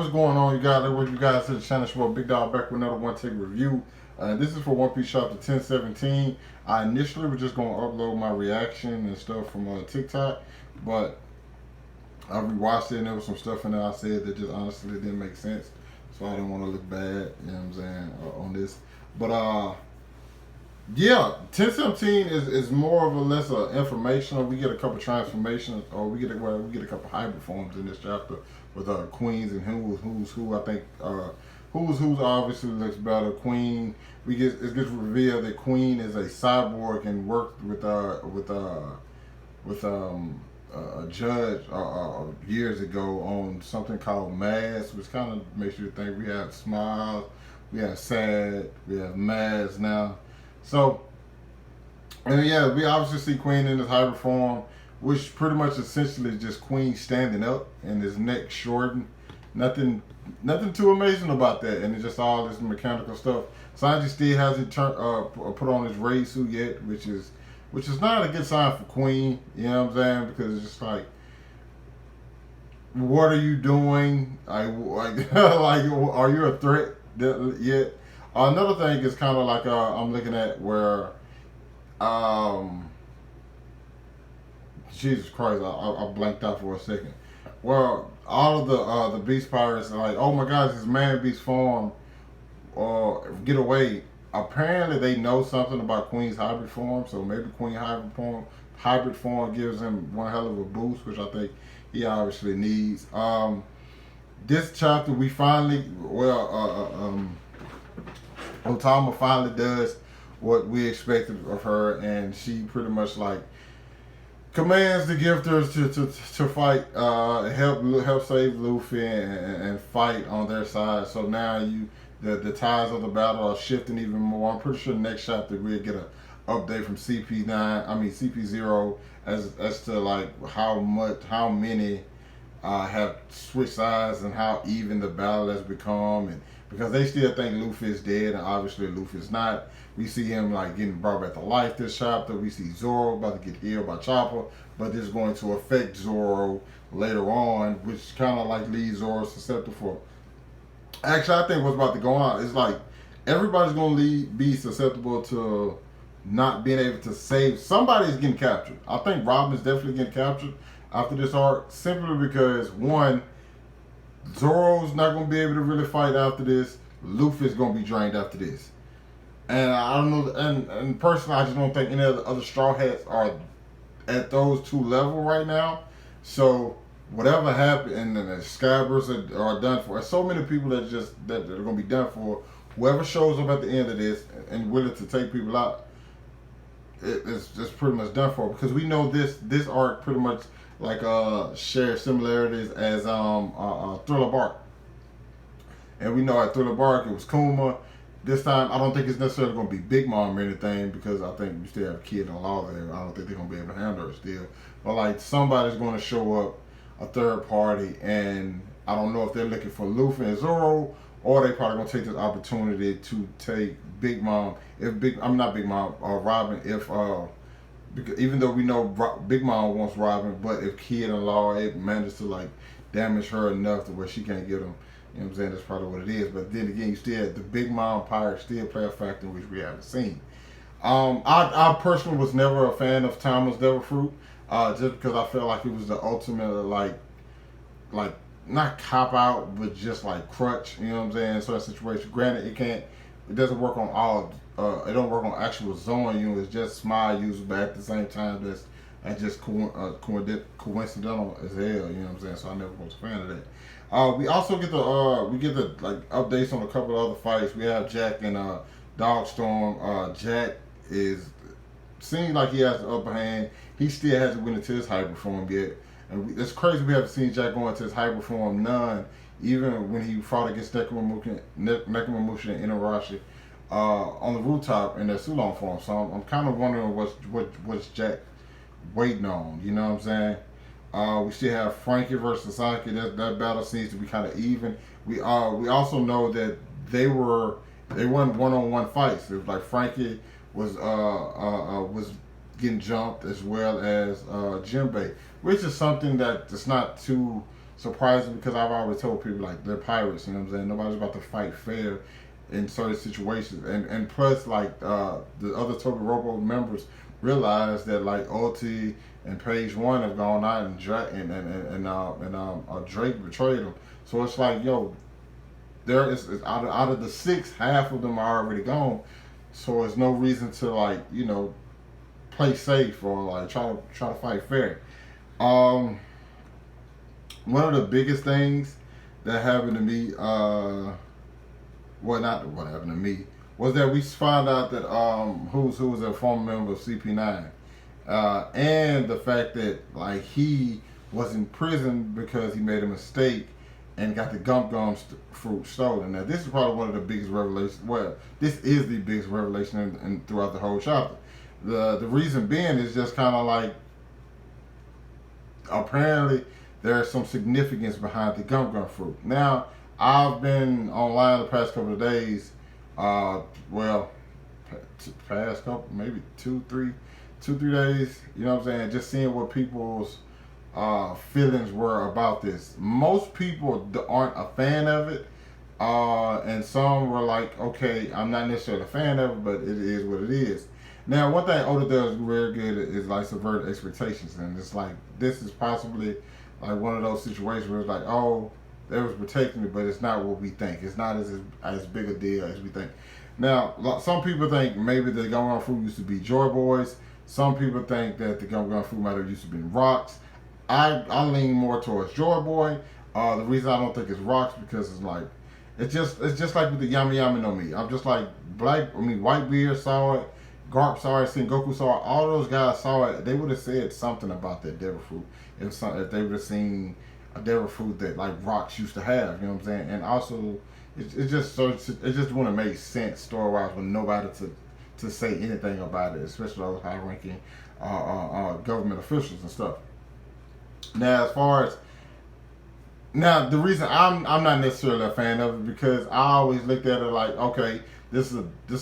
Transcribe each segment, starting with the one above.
What's going on, you guys? Welcome you guys to the channel. It's your boy Big Dog back with another one take review. This is for One Piece Chapter 1017. I initially was just going to upload my reaction and stuff from TikTok, but I rewatched it and there was some stuff in there I said that just honestly didn't make sense. So I didn't want to look bad, you know what I'm saying, on this. But yeah, 1017 is more of a less informational. We get a couple transformations, or we get a couple hybrid forms in this chapter with queens and who's who. I think who's obviously looks better. Queen, it gets revealed that Queen is a cyborg and worked with a judge years ago on something called Mass, which kind of makes you think we have Smiles, we have Sad, we have Mass now. So, and yeah, we obviously see Queen in this hybrid form, which pretty much essentially is just Queen standing up and his neck shortened. Nothing too amazing about that, and it's just all this mechanical stuff. Sanji still hasn't put on his raid suit yet, which is not a good sign for Queen. You know what I'm saying? Because it's just like, what are you doing? Like are you a threat yet? Another thing is kind of like I'm looking at where, Jesus Christ, I blanked out for a second. Well, all of the Beast Pirates are like, oh my gosh, this man Beast form, get away. Apparently, they know something about Queen's hybrid form, so maybe Queen hybrid form gives him one hell of a boost, which I think he obviously needs. This chapter, we finally, Otama finally does what we expected of her, and she pretty much like commands the gifters to fight, help save Luffy and fight on their side. So now the tides of the battle are shifting even more. I'm pretty sure next chapter we'll get an update from CP0 as to like how many have switched sides and how even the battle has become, and because they still think Luffy is dead, and obviously Luffy is not. We see him like getting brought back to life this chapter. We see Zoro about to get healed by Chopper, but this is going to affect Zoro later on, which kind of like leaves Zoro susceptible for. Actually, I think what's about to go on is like everybody's going to be susceptible to not being able to save. Somebody's getting captured. I think Robin's definitely getting captured after this arc, simply because one, Zoro's not going to be able to really fight after this. Luffy's going to be drained after this. And I don't know, and personally, I just don't think any of the other Straw Hats are at those two levels right now. So whatever happened, and then the Scabbers are done for. There's so many people that are going to be done for. Whoever shows up at the end of this and willing to take people out, it's just pretty much done for. Because we know this arc pretty much like shares similarities as Thriller Bark, and we know at Thriller Bark it was Kuma. This time I don't think it's necessarily going to be Big Mom or anything, because I think we still have a kid in law there. I don't think they're going to be able to handle her still. But like somebody's going to show up, a third party, and I don't know if they're looking for Luffy and Zoro, or they probably going to take this opportunity to take Big Mom. Robin, because even though we know Big Mom wants Robin, but if Kid in law it manages to like damage her enough to where she can't get him, you know what I'm saying, that's probably what it is. But then again, the Big Mom pirates still play a factor which we haven't seen. I personally was never a fan of Thomas Devil Fruit, just because I felt like it was the ultimate like not cop out, but just like crutch, you know what I'm saying, sort of situation. Granted, it doesn't work on all, it don't work on actual Zoan units, it's just Smile users, but at the same time that's just coincidental as hell, you know what I'm saying, so I never was a fan of that. We also get the like updates on a couple of other fights. We have Jack and Dogstorm. Jack seems like he has the upper hand. He still hasn't went into his hybrid form yet. And it's crazy we haven't seen Jack go into his hybrid form none, even when he fought against Nekomamushi and Inarashi on the rooftop in their Sulon form. So I'm kind of wondering what's Jack waiting on, you know what I'm saying? We still have Frankie versus Sasuke. That battle seems to be kind of even. We also know that they won one-on-one fights. It was like Frankie was getting jumped as well as Jinbei, which is something that it's not too surprising because I've always told people like they're pirates. You know what I'm saying? Nobody's about to fight fair in certain situations, and plus like the other Toby Robo members realize that like Ulti and Page One have gone out and Drake betrayed them. So it's like, yo, there is out of the six, half of them are already gone. So there's no reason to like, you know, play safe or like try to fight fair. Um, One of the biggest things that happened to me, well, not what happened to me, was that we found out that who was a former member of CP9, and the fact that like he was in prison because he made a mistake and got the fruit stolen. Now this is probably one of the biggest revelations. Well, this is the biggest revelation in throughout the whole chapter. The reason being is just kind of like apparently there's some significance behind the gum fruit. Now I've been online the past couple of days. Well, past couple, maybe two, three days. You know what I'm saying? Just seeing what people's feelings were about this. Most people aren't a fan of it, and some were like, "Okay, I'm not necessarily a fan of it, but it is what it is." Now, one thing Oda does very good is like subvert expectations, and it's like this is possibly like one of those situations where it's like, "Oh, they was protecting me, but it's not what we think. It's not as big a deal as we think." Now, some people think maybe the gum fruit used to be Joy Boys. Some people think that the gum fruit might have used to be rocks. I lean more towards Joy Boy. The reason I don't think it's rocks because it's like it's just like with the Yami Yami no Mi. I'm just like Whitebeard saw it, Garp saw it, Sengoku saw it. All those guys saw it. They would have said something about that devil fruit if they would have seen a devil fruit that like rocks used to have. You know what I'm saying? And also, it just wouldn't have made sense story wise with nobody to say anything about it, especially those high ranking government officials and stuff. Now, as far as the reason I'm not necessarily a fan of it because I always looked at it like, okay, this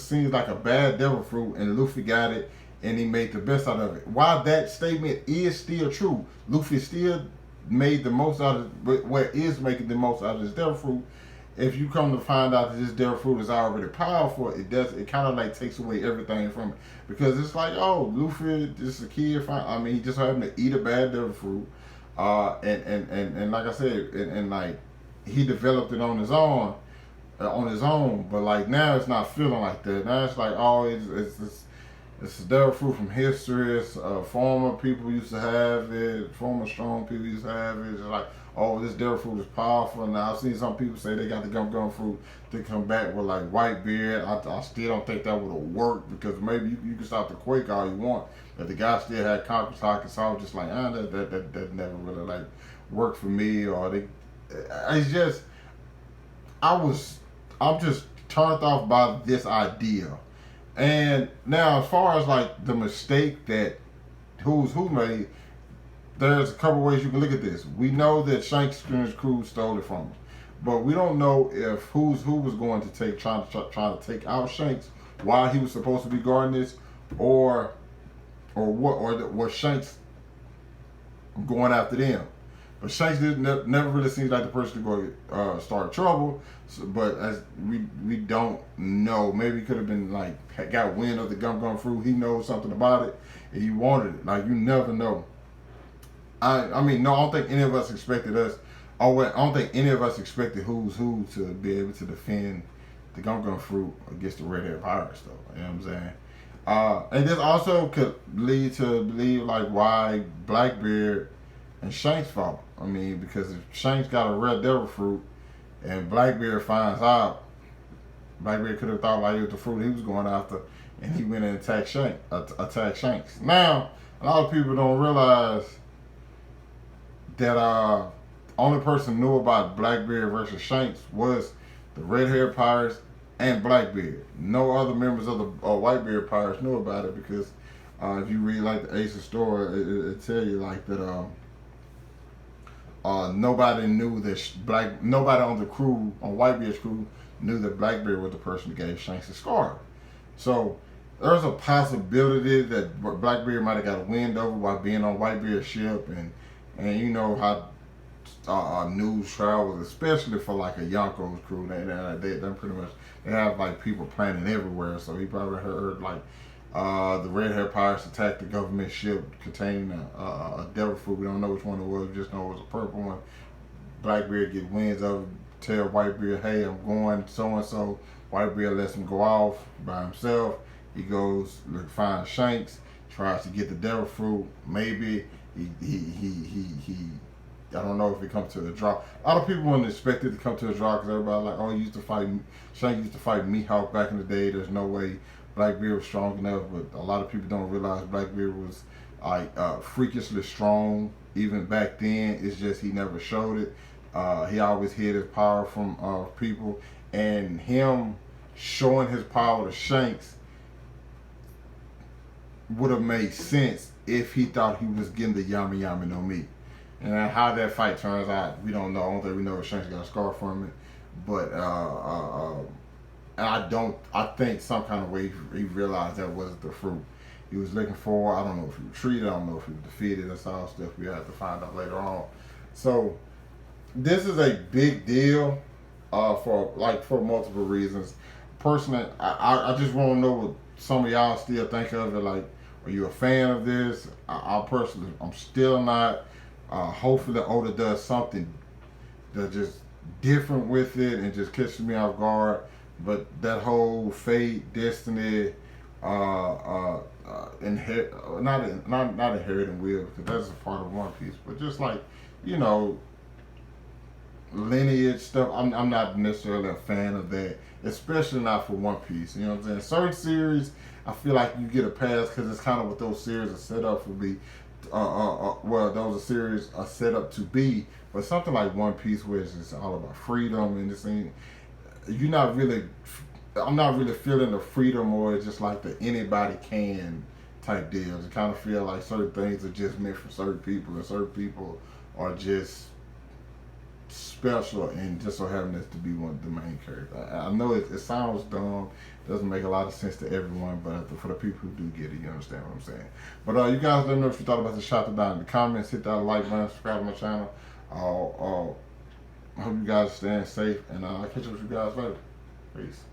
seems like a bad devil fruit, and Luffy got it, and he made the best out of it. While that statement is still true, Luffy still made the most out of making the most out of this devil fruit. If you come to find out that this devil fruit is already powerful, it kind of like takes away everything from it because it's like, oh, Luffy just a kid. He just happened to eat a bad devil fruit. And like I said, and like he developed it on his own, but like now it's not feeling like that. Now it's like, oh, it's a devil fruit from history. It's former people used to have it. Former strong people used to have it. It's like, oh, this devil fruit is powerful. Now I've seen some people say they got the gum fruit to come back with like Whitebeard. I still don't think that would have worked because maybe you can stop the quake all you want, but the guy still had Kakusaki, so I was just like, that never really like worked for me. Or it's just I'm just turned off by this idea. And now, as far as like the mistake that who made, there's a couple ways you can look at this. We know that Shanks and his crew stole it from him, but we don't know if who was going to trying to take out Shanks while he was supposed to be guarding this, or was Shanks going after them. But Shanks never really seems like the person to go start trouble. So, but as we don't know, maybe he could have been like got wind of the gum fruit. He knows something about it, and he wanted it. Like you never know. I mean, no, I don't think any of us expected us. I don't think any of us expected who's who to be able to defend the gum fruit against the red hair pirates, though. You know what I'm saying? And this also could lead to believe like why Blackbeard and Shanks fought. I mean, because if Shanks got a red devil fruit and Blackbeard finds out, Blackbeard could have thought like it was the fruit he was going after, and he went and attacked Shanks. Now, a lot of people don't realize that only person knew about Blackbeard versus Shanks was the red hair pirates and Blackbeard. No other members of the Whitebeard pirates knew about it because if you read like the Ace of story, it tell you like that nobody knew that nobody on the crew, on Whitebeard's crew, knew that Blackbeard was the person that gave Shanks the scar. So there's a possibility that Blackbeard might have got a wind over by being on Whitebeard's ship, and you know how news travels, especially for like a Yonkos crew. They pretty much they have like people planning everywhere. So he probably heard like the red hair pirates attacked the government ship containing a devil fruit. We don't know which one it was. We just know it was a purple one. Blackbeard get winds of it, tell Whitebeard, hey, I'm going so and so. Whitebeard lets him go off by himself. He goes to find Shanks, tries to get the devil fruit. Maybe he I don't know if it comes to a draw. A lot of people wouldn't expect it to come to a draw because everybody like, oh, he used to fight Shank used to fight Mihawk back in the day. There's no way Blackbeard was strong enough, but a lot of people don't realize Blackbeard was like freakishly strong even back then. It's just he never showed it. He always hid his power from people, and him showing his power to Shanks would have made sense if he thought he was getting the Yami Yami no Mi. And how that fight turns out, we don't know. I don't think we know if Shanks got a scar from it, but I think some kind of way he realized that wasn't the fruit he was looking for. I don't know if he was treated. I don't know if he was defeated. That's all stuff we have to find out later on. So this is a big deal for multiple reasons. Personally, I just want to know what some of y'all still think of it. Like, are you a fan of this? I personally, I'm still not. Hopefully Oda does something that just different with it and just catches me off guard. But that whole fate, destiny, not inheriting will, because that's a part of One Piece. But just like, lineage stuff, I'm not necessarily a fan of that, especially not for One Piece. You know what I'm saying? Certain series, I feel like you get a pass because it's kind of what those series are set up for be. Well, those series are set up to be, but something like One Piece, where it's just all about freedom and this thing, I'm not really feeling the freedom, or it's just like the anybody can type deals. I kind of feel like certain things are just meant for certain people, and certain people are just special and just so happens to be one of the main characters. I know it sounds dumb, doesn't make a lot of sense to everyone, but for the people who do get it, you understand what I'm saying. But you guys let me know if you thought about this chapter down in the comments. Hit that like button, subscribe to my channel. I hope you guys are staying safe, and I'll catch up with you guys later. Peace.